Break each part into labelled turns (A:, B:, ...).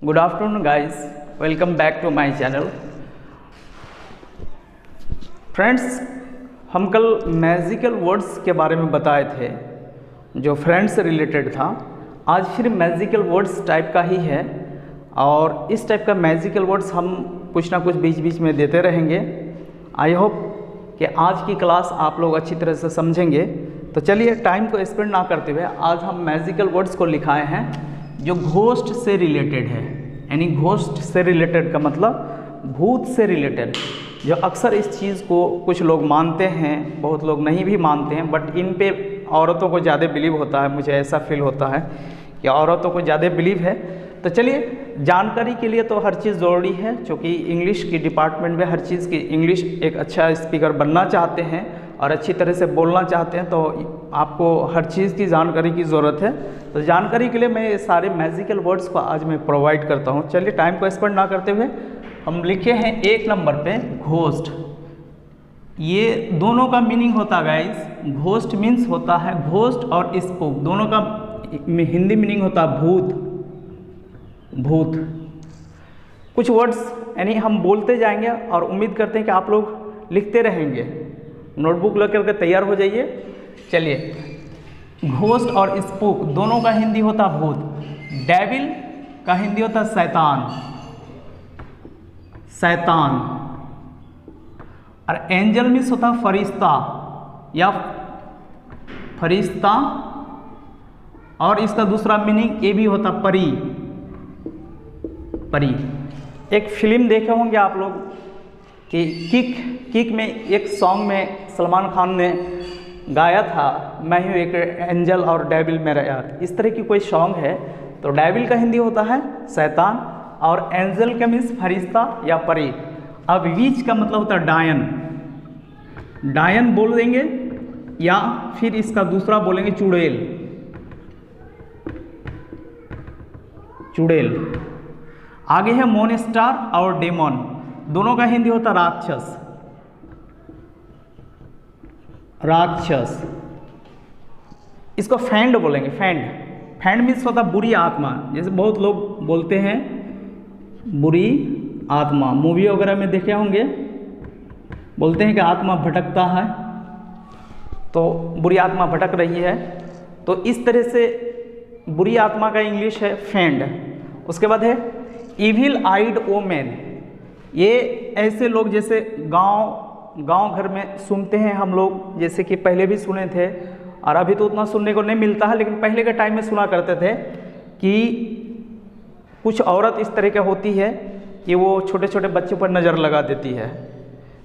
A: Good afternoon guys, welcome back to my channel. Friends, हम कल magical words के बारे में बताए थे जो फ्रेंड्स से रिलेटेड था। आज फिर मैजिकल वर्ड्स टाइप का ही है और इस टाइप का मैजिकल वर्ड्स हम कुछ ना कुछ बीच बीच में देते रहेंगे। आई होप कि आज की क्लास आप लोग अच्छी तरह से समझेंगे। तो चलिए टाइम को स्पेंड ना करते हुए आज हम मैजिकल वर्ड्स को लिखाए हैं जो घोस्ट से रिलेटेड है। यानी घोस्ट से रिलेटेड का मतलब भूत से रिलेटेड, जो अक्सर इस चीज़ को कुछ लोग मानते हैं, बहुत लोग नहीं भी मानते हैं, बट इन पे औरतों को ज़्यादा बिलीव होता है। मुझे ऐसा फील होता है कि औरतों को ज़्यादा बिलीव है। तो चलिए, जानकारी के लिए तो हर चीज़ ज़रूरी है, क्योंकि इंग्लिश की डिपार्टमेंट में हर चीज़ की इंग्लिश एक अच्छा स्पीकर बनना चाहते हैं और अच्छी तरह से बोलना चाहते हैं, तो आपको हर चीज़ की जानकारी की ज़रूरत है। तो जानकारी के लिए मैं ये सारे मैजिकल वर्ड्स को आज मैं प्रोवाइड करता हूँ। चलिए टाइम को स्पेंड ना करते हुए हम लिखे हैं एक नंबर पे घोस्ट। ये दोनों का मीनिंग होता है गाइस, घोस्ट मीन्स होता है घोस्ट और स्पूक, दोनों का हिंदी मीनिंग होता है भूत। भूत कुछ वर्ड्स यानी हम बोलते जाएंगे और उम्मीद करते हैं कि आप लोग लिखते रहेंगे। नोटबुक लेकर के तैयार हो जाइए। चलिए, घोस्ट और स्पूक दोनों का हिंदी होता भूत। डेविल का हिंदी होता शैतान, शैतान। और एंजल मीन्स होता फरिश्ता या फरिश्ता, और इसका दूसरा मीनिंग ये भी होता परी, परी। एक फिल्म देखे होंगे आप लोग कि किक में एक सॉन्ग में सलमान खान ने गाया था, मैं हूँ एक एंजल और डेविल मेरा यार, इस तरह की कोई सॉन्ग है। तो डेविल का हिंदी होता है शैतान और एंजल का मीन्स फरिश्ता या परी। अब विच का मतलब होता है डायन, डायन बोल देंगे, या फिर इसका दूसरा बोलेंगे चुड़ैल, चुड़ैल। आगे है मोनस्टार और डेमन, दोनों का हिंदी होता राक्षस, राक्षस। इसको फैंड बोलेंगे, फैंड। फैंड मीन्स होता बुरी आत्मा, जैसे बहुत लोग बोलते हैं बुरी आत्मा, मूवी वगैरह में देखे होंगे, बोलते हैं कि आत्मा भटकता है, तो बुरी आत्मा भटक रही है। तो इस तरह से बुरी आत्मा का इंग्लिश है फैंड। उसके बाद है इविल आइड ओमेन। ये ऐसे लोग जैसे गांव घर में सुनते हैं हम लोग, जैसे कि पहले भी सुने थे और अभी तो उतना सुनने को नहीं मिलता है, लेकिन पहले के टाइम में सुना करते थे कि कुछ औरत इस तरह की होती है कि वो छोटे छोटे बच्चों पर नज़र लगा देती है,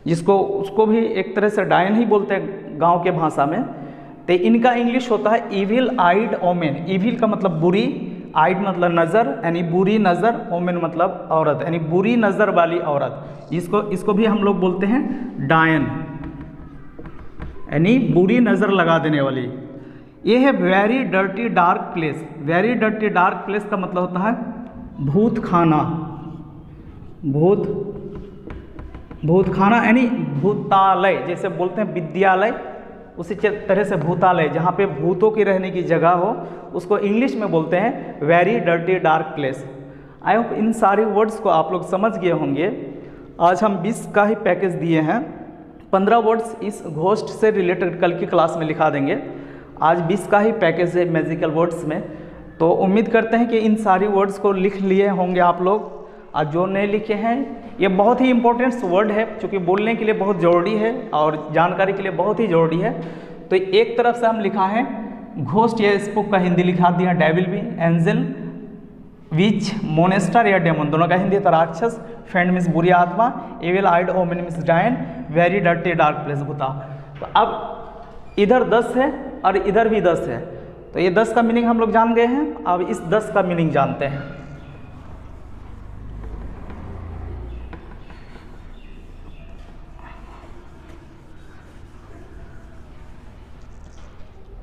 A: जिसको उसको भी एक तरह से डायन ही बोलते हैं गांव के भाषा में। तो इनका इंग्लिश होता है इविल आइड ओमेन। इविल का मतलब बुरी, आइड मतलब नज़र यानी बुरी नज़र, ओमेन मतलब औरत यानी बुरी नज़र वाली औरत। इसको भी हम लोग बोलते हैं डायन, यानी बुरी नज़र लगा देने वाली। ये है very dirty dark place. Very dirty dark place का मतलब होता है भूत खाना, भूत खाना यानी भूतालय, जैसे बोलते हैं विद्यालय, उसी तरह से भूतालय, जहाँ पे भूतों की रहने की जगह हो, उसको इंग्लिश में बोलते हैं very dirty dark place. I hope इन सारे वर्ड्स को आप लोग समझ गए होंगे। आज हम 20 का ही पैकेज दिए हैं, 15 वर्ड्स इस घोस्ट से रिलेटेड कल की क्लास में लिखा देंगे। आज 20 का ही पैकेज है मैजिकल वर्ड्स में। तो उम्मीद करते हैं कि इन सारी वर्ड्स को लिख लिए होंगे आप लोग, और जो नहीं लिखे हैं, ये बहुत ही इंपॉर्टेंट वर्ड है, क्योंकि बोलने के लिए बहुत ज़रूरी है और जानकारी के लिए बहुत ही ज़रूरी है। तो एक तरफ से हम लिखा है घोस्ट या स्पूक का हिंदी लिखा दिया, डेविल भी, एंजल, विच, मोनेस्टर या डेमन, दोनों का हिंदी था राक्षस, फैंड मीन्स बुरी आत्मा, एविल आइड ओमेन मीन्स डायन, वेरी डर्टी डार्क प्लेस भूता। तो अब इधर 10 है और इधर भी 10 है, तो ये 10 का मीनिंग हम लोग जान गए हैं। अब इस 10 का मीनिंग जानते हैं।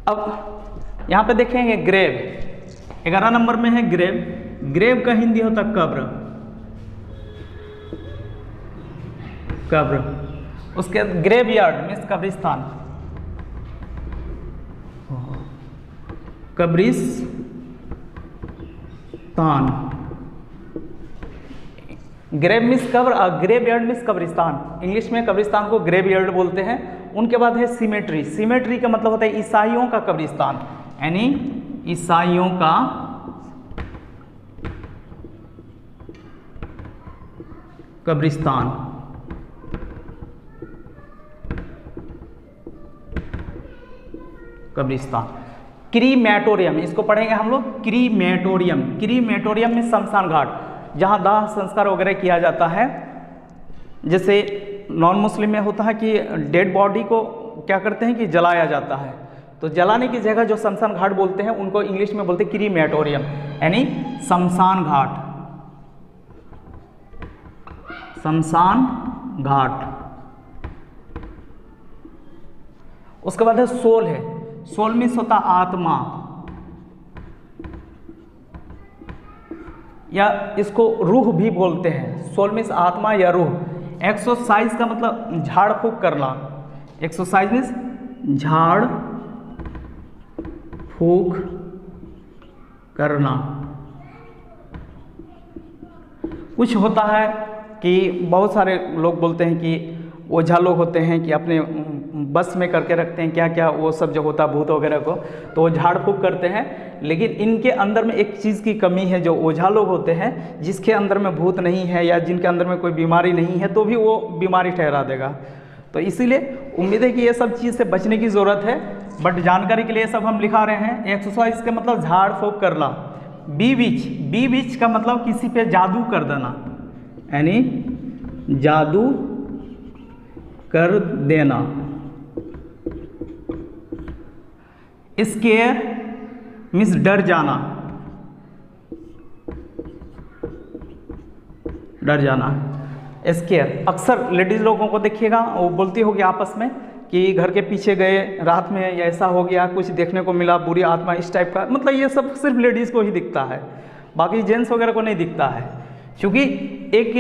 A: अब यहाँ पे देखेंगे ग्रेव, 11 नंबर में है ग्रेव। ग्रेव का हिंदी होता कब्र, कब्र। उसके ग्रेव यार्ड मीन्स कब्रिस्तान, कब्रिस्तान। ग्रेव मिस कब्र और ग्रेव यार्ड मिस कब्रिस्तान, इंग्लिश में कब्रिस्तान को ग्रेव यार्ड बोलते हैं। उनके बाद है सीमेट्री, सीमेट्री का मतलब होता है ईसाइयों का कब्रिस्तान, यानी ईसाइयों का कब्रिस्तान। कब्रिस्तान। क्रीमेटोरियम, इसको पढ़ेंगे हम लोग क्रीमेटोरियम, क्रीमेटोरियम में शमशान घाट, जहाँ दाह संस्कार वगैरह किया जाता है। जैसे नॉन मुस्लिम में होता है कि डेड बॉडी को क्या करते हैं कि जलाया जाता है, तो जलाने की जगह जो शमशान घाट बोलते हैं उनको इंग्लिश में बोलते हैं क्रीमेटोरियम, यानी शमशान घाट। शमशान घाट। उसके बाद है सोल, है सोल मीन्स होता आत्मा, या इसको रूह भी बोलते हैं। सोल मीन्स आत्मा या रूह। एक्सरसाइज का मतलब झाड़ फूक करना, एक्सरसाइज मीन्स झाड़ फूक करना। कुछ होता है कि बहुत सारे लोग बोलते हैं कि ओझा लोग होते हैं कि अपने बस में करके रखते हैं क्या क्या वो सब जो होता है भूत वगैरह को, तो वो झाड़ फूक करते हैं। लेकिन इनके अंदर में एक चीज़ की कमी है, जो ओझा लोग होते हैं जिसके अंदर में भूत नहीं है या जिनके अंदर में कोई बीमारी नहीं है तो भी वो बीमारी ठहरा देगा। तो इसीलिए उम्मीद है कि ये सब चीज़ से बचने की ज़रूरत है, बट जानकारी के लिए सब हम लिखा रहे हैं। एक्सरसाइज का मतलब झाड़ फूक करना। बी विच, बी विच का मतलब किसी पे जादू कर देना, यानी जादू कर देना। स्केयर मीन्स डर जाना, डर जाना। स्केयर अक्सर लेडीज लोगों को देखिएगा वो बोलती होगी आपस में कि घर के पीछे गए रात में या ऐसा हो गया, कुछ देखने को मिला, बुरी आत्मा, इस टाइप का। मतलब ये सब सिर्फ लेडीज़ को ही दिखता है, बाकी जेंट्स वगैरह को नहीं दिखता है। क्योंकि एक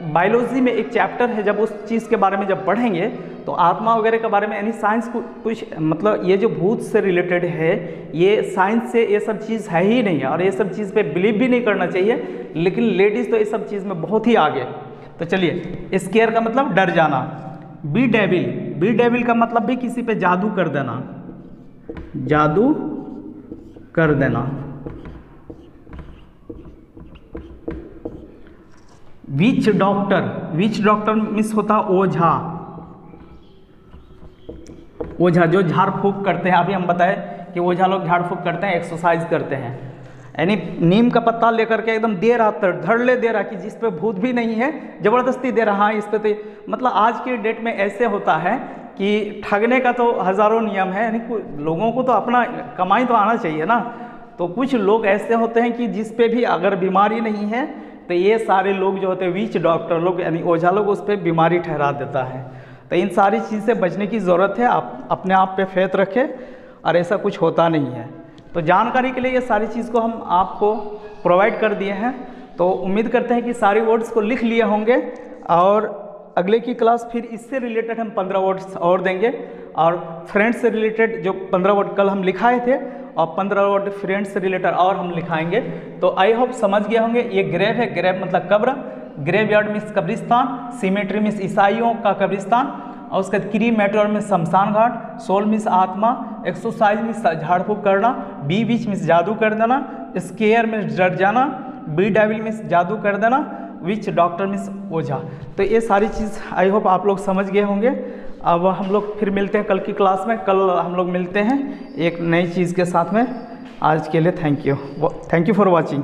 A: बायोलॉजी में एक चैप्टर है, जब उस चीज़ के बारे में जब पढ़ेंगे तो आत्मा वगैरह के बारे में, यानी साइंस को कुछ मतलब ये जो भूत से रिलेटेड है ये साइंस से ये सब चीज़ है ही नहीं है, और ये सब चीज़ पे बिलीव भी नहीं करना चाहिए। लेकिन लेडीज़ तो ये सब चीज़ में बहुत ही आगे। तो चलिए, स्केयर का मतलब डर जाना। बी डेविल, बी डेविल का मतलब भी किसी पे जादू कर देना, जादू कर देना। विच डॉक्टर, विच डॉक्टर मीन्स होता ओझा, ओझा जो झाड़ फूक करते हैं। अभी हम बताए कि ओझा लोग झाड़ फूक करते हैं, एक्सरसाइज करते हैं, यानी नीम का पत्ता लेकर के एकदम दे रहा, धड़ल्ले दे रहा कि जिस पे भूत भी नहीं है, ज़बरदस्ती दे रहा है इस पे। तो मतलब आज के डेट में ऐसे होता है कि ठगने का तो हज़ारों नियम है, यानी लोगों को तो अपना कमाई तो आना चाहिए ना। तो कुछ लोग ऐसे होते हैं कि जिस पे भी अगर बीमारी नहीं है तो ये सारे लोग जो होते हैं विच डॉक्टर लोग, यानी ओझा लोग, उस पर बीमारी ठहरा देता है। तो इन सारी चीज़ से बचने की ज़रूरत है। आप अपने आप पे फेथ रखें और ऐसा कुछ होता नहीं है। तो जानकारी के लिए ये सारी चीज़ को हम आपको प्रोवाइड कर दिए हैं। तो उम्मीद करते हैं कि सारी वर्ड्स को लिख लिए होंगे, और अगले की क्लास फिर इससे रिलेटेड हम 15 वर्ड्स और देंगे, और फ्रेंड्स से रिलेटेड जो 15 वर्ड कल हम लिखाए थे और 15 वर्ड फ्रेंड्स से रिलेटेड और हम लिखाएंगे। तो आई होप समझ गए होंगे। ये ग्रेव है, ग्रेव मतलब कब्र, ग्रेव यार्ड मीन्स कब्रिस्तान, सीमेट्री मीन्स ईसाइयों का कब्रिस्तान, और उसके बाद क्रीमेटोरियम में शमशान घाट, सोल मीन्स आत्मा, एक्सरसाइज मीन्स झाड़ फूक करना, बी विच मीन्स जादू कर देना, स्केयर मीन्स डर जाना, बी डेविल मीन्स जादू कर देना, विच डॉक्टर मीन्स ओझा। तो ये सारी चीज़ आई होप आप लोग समझ गए होंगे। अब हम लोग फिर मिलते हैं कल की क्लास में। कल हम लोग मिलते हैं एक नई चीज़ के साथ में। आज के लिए थैंक यू फॉर वॉचिंग।